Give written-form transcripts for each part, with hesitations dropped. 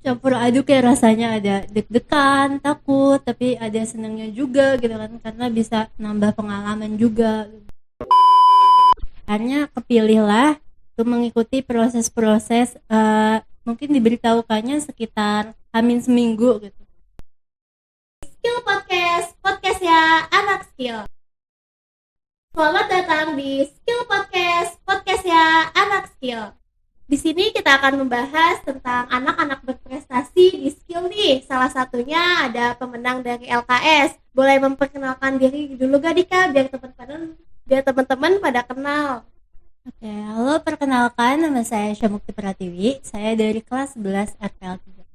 campur aduk ya, rasanya ada deg-degan, takut, tapi ada senangnya juga gitu kan, karena bisa nambah pengalaman juga. Akhirnya kepilih lah untuk mengikuti proses-proses, mungkin diberitahukannya sekitar hamin seminggu gitu. Skill Podcast, podcast ya anak skill. Selamat datang di Skill Podcast, podcast ya anak skill. Di sini kita akan membahas tentang anak-anak berprestasi di skill nih. Salah satunya ada pemenang dari LKS. Boleh memperkenalkan diri dulu gak Dika, biar teman-teman pada kenal. Oke, halo, perkenalkan, nama saya Syamukti Pratiwi. Saya dari kelas 11 RPL 3.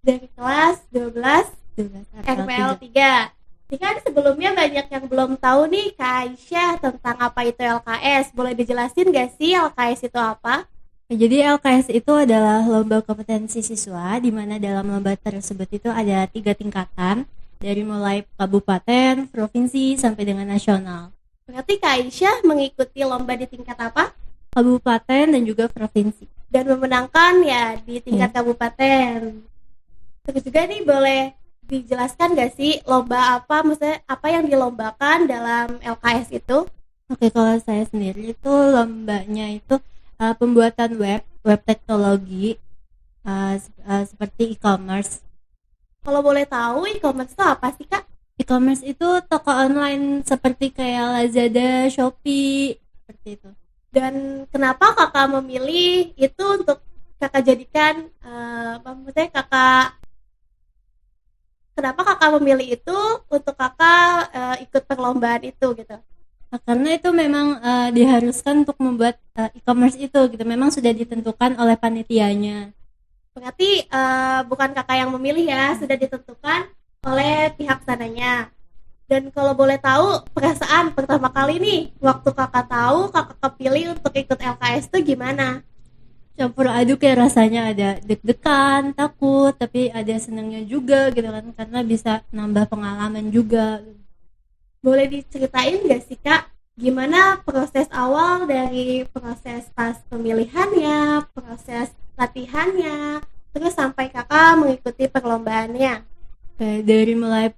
Dari kelas 12 RPL 3. 3. Ini kan sebelumnya banyak yang belum tahu nih Kak Aisyah tentang apa itu LKS. Boleh dijelasin gak sih LKS itu apa? Jadi LKS itu adalah lomba kompetensi siswa, di mana dalam lomba tersebut itu ada 3 tingkatan, dari mulai kabupaten, provinsi, sampai dengan nasional. Berarti Kak Aisyah mengikuti lomba di tingkat apa? Kabupaten dan juga provinsi. Dan memenangkan ya di tingkat kabupaten. Terus juga nih boleh dijelaskan gak sih lomba apa, maksudnya apa yang dilombakan dalam LKS itu? Oke, kalau saya sendiri itu lombanya itu pembuatan web teknologi, seperti e-commerce. Kalau boleh tahu e-commerce itu apa sih Kak? E-commerce itu toko online seperti kayak Lazada, Shopee, seperti itu. Dan kenapa kakak memilih itu untuk kakak jadikan, maksudnya kenapa kakak memilih itu untuk kakak ikut perlombaan itu gitu? Nah, karena itu memang diharuskan untuk membuat e-commerce itu gitu. Memang sudah ditentukan oleh panitianya. Berarti bukan kakak yang memilih ya, sudah ditentukan oleh pihak sananya. Dan kalau boleh tahu perasaan pertama kali nih waktu kakak tahu kakak kepilih untuk ikut LKS itu gimana? Campur aduk ya, rasanya ada deg-degan, takut, tapi ada senangnya juga gitu kan, karena bisa nambah pengalaman juga. Boleh diceritain gak sih Kak, gimana proses awal dari proses pas pemilihannya, proses latihannya, terus sampai kakak mengikuti perlombaannya? Oke, dari mulai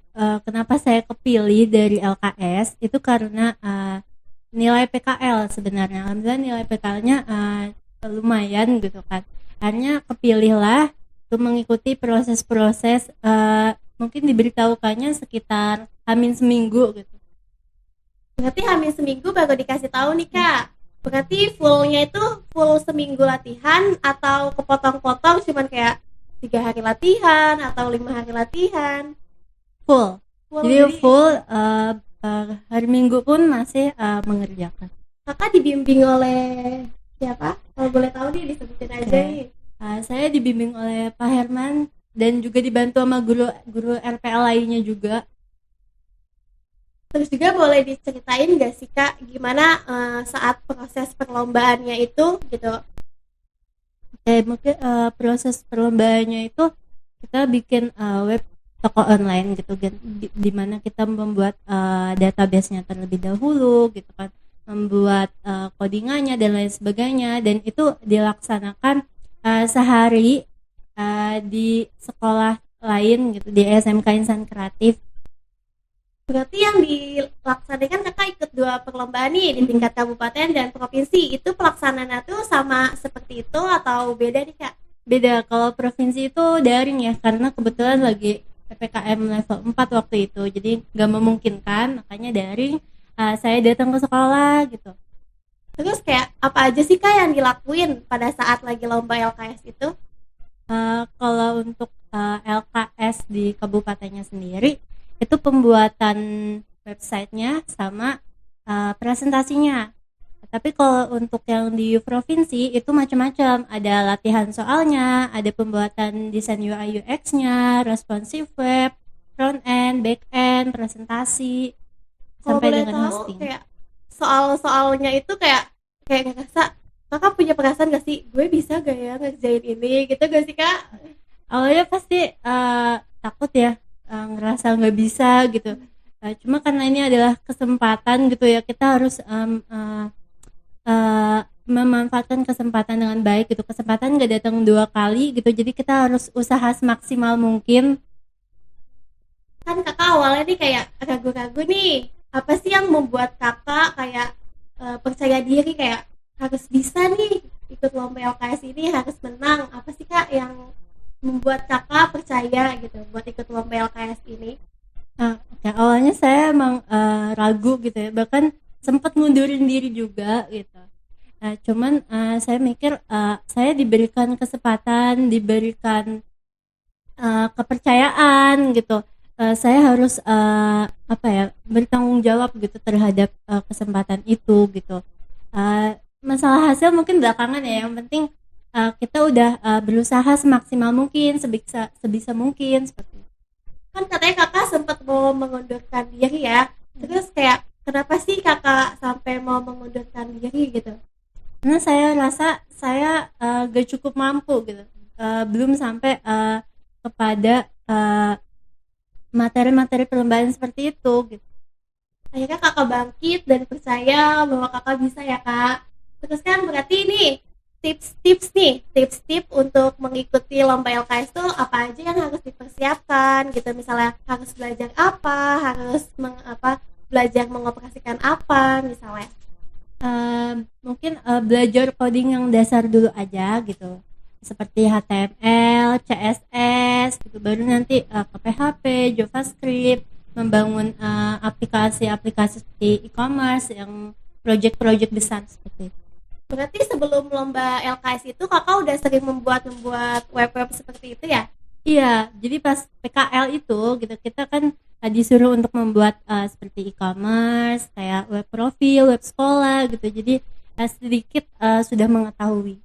kenapa saya kepilih dari LKS itu karena nilai PKL sebenarnya. Alhamdulillah nilai PKL-nya lumayan gitu kan. Akhirnya kepilih lah untuk mengikuti proses-proses, mungkin diberitahukannya sekitar hamin seminggu gitu. Berarti hamil seminggu baru dikasih tahu nih Kak. Berarti fullnya itu full seminggu latihan atau kepotong-potong cuman kayak 3 hari latihan atau 5 hari latihan? Full. Jadi full, hari Minggu pun masih mengerjakan. Kakak dibimbing oleh siapa? Kalau boleh tahu nih disebutin aja nih. Saya dibimbing oleh Pak Herman dan juga dibantu sama guru RPL lainnya juga. Terus juga boleh diceritain gak sih Kak gimana saat proses perlombaannya itu gitu? Mungkin proses perlombaannya itu kita bikin web toko online gitu, di mana kita membuat database-nya terlebih dahulu gitu kan, membuat codingannya dan lain sebagainya, dan itu dilaksanakan sehari di sekolah lain gitu, di SMK Insan Kreatif. Berarti yang dilaksanakan kakak ikut 2 perlombaan nih di tingkat kabupaten dan provinsi. Itu pelaksanaannya tuh sama seperti itu atau beda nih Kak? Beda. Kalau provinsi itu daring ya, karena kebetulan lagi PPKM level 4 waktu itu, jadi nggak memungkinkan, makanya daring. Saya datang ke sekolah gitu. Terus kayak apa aja sih Kak yang dilakuin pada saat lagi lomba LKS itu? Kalau untuk LKS di kabupatennya sendiri, itu pembuatan websitenya sama presentasinya. Tapi kalau untuk yang di provinsi itu macam-macam, ada latihan soalnya, ada pembuatan desain UI UX-nya, responsive web, front end, back end, presentasi, Kalau sampai boleh dengan tahu hosting. kayak soal-soalnya itu kayak ngerasa kakak punya perasaan gak sih gue bisa gak ya ngerjain ini gitu gak sih Kak? Awalnya pasti takut ya, ngerasa nggak bisa gitu. Cuma karena ini adalah kesempatan gitu ya, kita harus memanfaatkan kesempatan dengan baik gitu. Kesempatan nggak datang 2 kali gitu, jadi kita harus usaha semaksimal mungkin. Kan kakak awalnya nih kayak ragu-ragu nih, apa sih yang membuat kakak kayak percaya diri kayak harus bisa nih ikut lomba LKS ini, harus menang? Apa sih kak yang membuat kakak percaya gitu buat ikut lomba LKS ini? Ya, awalnya saya emang ragu gitu ya, bahkan sempat ngundurin diri juga gitu. Cuman saya mikir saya diberikan kesempatan, diberikan kepercayaan gitu. Saya harus bertanggung jawab gitu terhadap kesempatan itu gitu. Masalah hasil mungkin belakangan ya, yang penting kita udah berusaha semaksimal mungkin, sebisa mungkin seperti itu. Kan katanya kakak sempat mau mengundurkan diri ya, terus kayak kenapa sih kakak sampai mau mengundurkan diri gitu? Karena saya rasa saya gak cukup mampu gitu, belum sampai kepada materi-materi perlombaan seperti itu gitu. Akhirnya kakak bangkit dan percaya bahwa kakak bisa ya kak. Terus kan berarti nih tips-tips untuk mengikuti lomba LKS tuh apa aja yang harus dipersiapkan gitu, misalnya harus belajar apa, harus belajar mengoperasikan apa misalnya. Mungkin belajar coding yang dasar dulu aja gitu, seperti HTML, CSS gitu, baru nanti ke PHP, JavaScript, membangun aplikasi-aplikasi seperti e-commerce yang project-project besar seperti itu. Berarti sebelum lomba LKS itu kakak udah sering membuat web-web seperti itu ya? Iya, jadi pas PKL itu gitu kita kan disuruh untuk membuat seperti e-commerce, kayak web profil, web sekolah gitu. Jadi sedikit sudah mengetahui.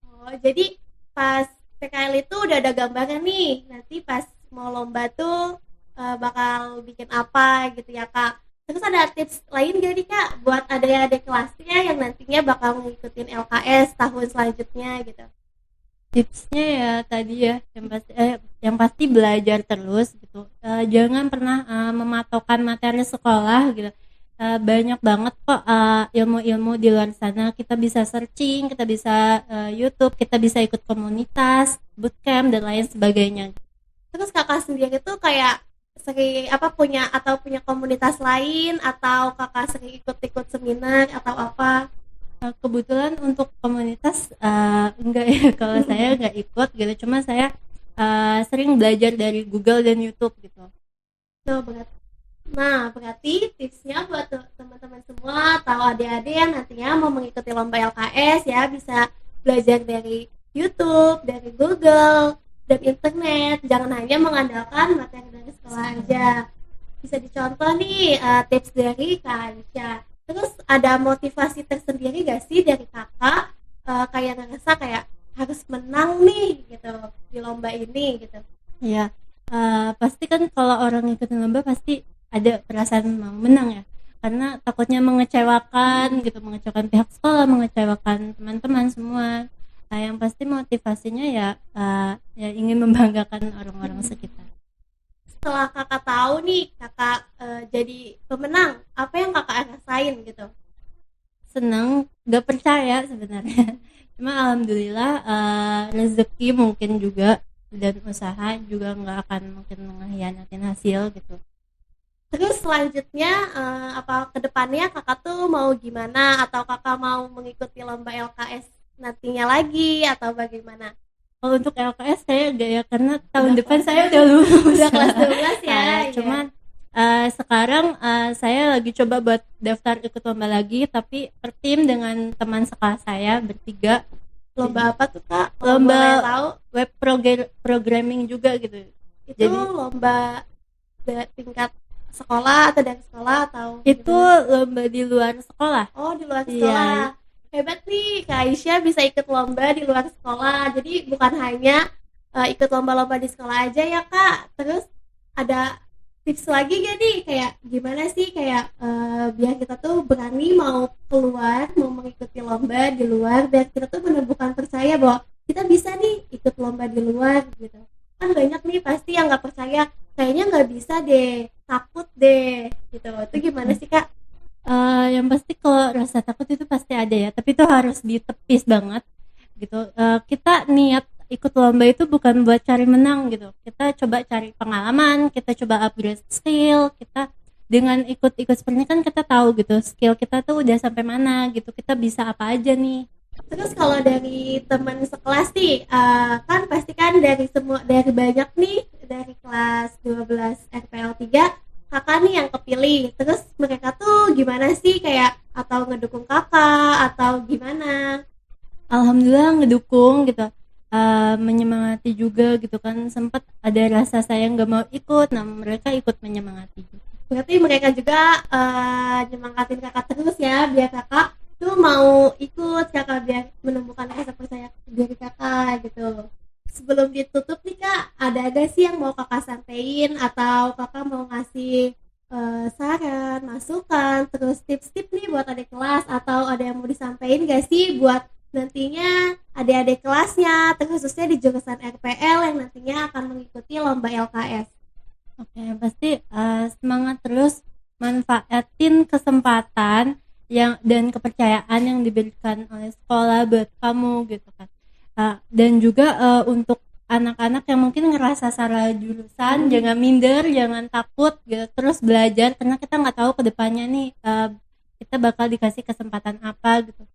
Oh, jadi pas PKL itu udah ada gambaran nih, nanti pas mau lomba tuh bakal bikin apa gitu ya kak. Terus ada tips lain gak nih kak buat adik-adik kelasnya yang nantinya bakal ngikutin LKS tahun selanjutnya gitu? Tipsnya ya tadi ya, yang pasti belajar terus gitu. Jangan pernah mematokkan materi sekolah gitu. Banyak banget kok ilmu-ilmu di luar sana. Kita bisa searching, kita bisa YouTube, kita bisa ikut komunitas, bootcamp dan lain sebagainya. Terus kakak sendiri tuh kayak sering punya komunitas lain, atau kakak sering ikut-ikut seminar atau apa? Kebetulan untuk komunitas enggak ya, kalau saya enggak ikut gitu, cuma saya sering belajar dari Google dan YouTube gitu. Berarti tipsnya buat teman-teman semua atau adik-adik yang nantinya mau mengikuti lomba LKS ya, bisa belajar dari YouTube, dari Google, dan internet. Jangan hanya mengandalkan materi dari sekolah aja. Bisa dicontoh nih tips dari Kak Aisyah. Terus ada motivasi tersendiri gak sih dari kakak kayak ngerasa kayak harus menang nih gitu di lomba ini gitu? Ya, pasti kan kalau orang ikutin lomba pasti ada perasaan mau menang ya, karena takutnya mengecewakan gitu, mengecewakan pihak sekolah, mengecewakan teman-teman semua. Yang pasti motivasinya ya ingin membanggakan orang-orang sekitar. Setelah kakak tahu nih kakak jadi pemenang, apa yang kakak rasain gitu? Senang, gak percaya sebenarnya. Cuma alhamdulillah rezeki mungkin juga, dan usaha juga nggak akan mungkin mengkhianatin hasil gitu. Terus selanjutnya kedepannya kakak tuh mau gimana, atau kakak mau mengikuti lomba LKS nantinya lagi atau bagaimana? Kalau untuk LKS saya enggak ya, karena tahun depan saya udah lulus. Udah kelas 12 ya. Cuman sekarang saya lagi coba buat daftar ikut lomba lagi, tapi per tim dengan teman sekelas saya bertiga. Lomba apa tuh kak? Lomba web programming juga gitu. Itu jadi lomba tingkat sekolah atau dari sekolah atau? Itu lomba di luar sekolah. Oh, di luar sekolah. Iya. Hebat nih Kak Aisyah bisa ikut lomba di luar sekolah. Jadi bukan hanya ikut lomba-lomba di sekolah aja ya kak. Terus ada tips lagi gak nih, kayak gimana sih kayak biar kita tuh berani mau keluar, mau mengikuti lomba di luar, biar kita tuh benar-benar percaya bahwa kita bisa nih ikut lomba di luar gitu. Kan banyak nih pasti yang nggak percaya, kayaknya nggak bisa deh, takut deh gitu. Itu gimana sih kak? Yang pasti kalau rasa takut itu pasti ada ya, tapi itu harus ditepis banget gitu. Kita niat ikut lomba itu bukan buat cari menang gitu, kita coba cari pengalaman, kita coba upgrade skill kita. Dengan ikut-ikut seperti ini kan kita tahu gitu skill kita tuh udah sampai mana gitu, kita bisa apa aja nih. Terus kalau dari teman sekelas nih, kan pasti kan dari banyak nih, dari kelas 12 RPL 3 kakak nih yang kepilih. Terus mereka tuh gimana sih, kayak atau ngedukung kakak atau gimana? Alhamdulillah ngedukung gitu, menyemangati juga gitu kan, sempat ada rasa saya nggak mau ikut, nah mereka ikut menyemangati juga. Berarti mereka juga nyemangatin kakak terus ya, biar kakak tuh mau ikut, kakak biar menumbuhkan rasa percaya diri kakak gitu. Sebelum ditutup nih kak, ada gak sih yang mau kakak sampein atau kakak mau ngasih saran, masukan, terus tips-tips nih buat adik kelas, atau ada yang mau disampaikan gak sih buat nantinya adik-adik kelasnya, terkhususnya di jurusan RPL yang nantinya akan mengikuti lomba LKS? Oke, pasti semangat terus, manfaatin kesempatan yang dan kepercayaan yang diberikan oleh sekolah buat kamu gitu kan. Dan juga untuk anak-anak yang mungkin ngerasa salah jurusan, jangan minder, jangan takut gitu, terus belajar karena kita nggak tahu kedepannya nih kita bakal dikasih kesempatan apa gitu.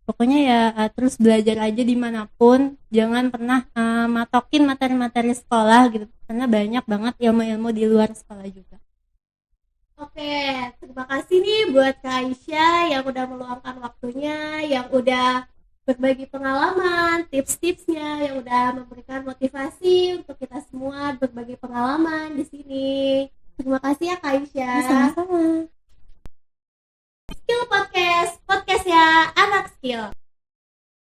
Pokoknya ya terus belajar aja dimanapun, jangan pernah matokin materi-materi sekolah gitu, karena banyak banget ilmu-ilmu di luar sekolah juga. Oke, terima kasih nih buat Kak Aisyah yang udah meluangkan waktunya, yang udah berbagi pengalaman, tips-tipsnya, yang udah memberikan motivasi untuk kita semua berbagi pengalaman di sini. Terima kasih ya Kak Aisyah. Sama-sama. Skill Podcast, podcast ya anak skill.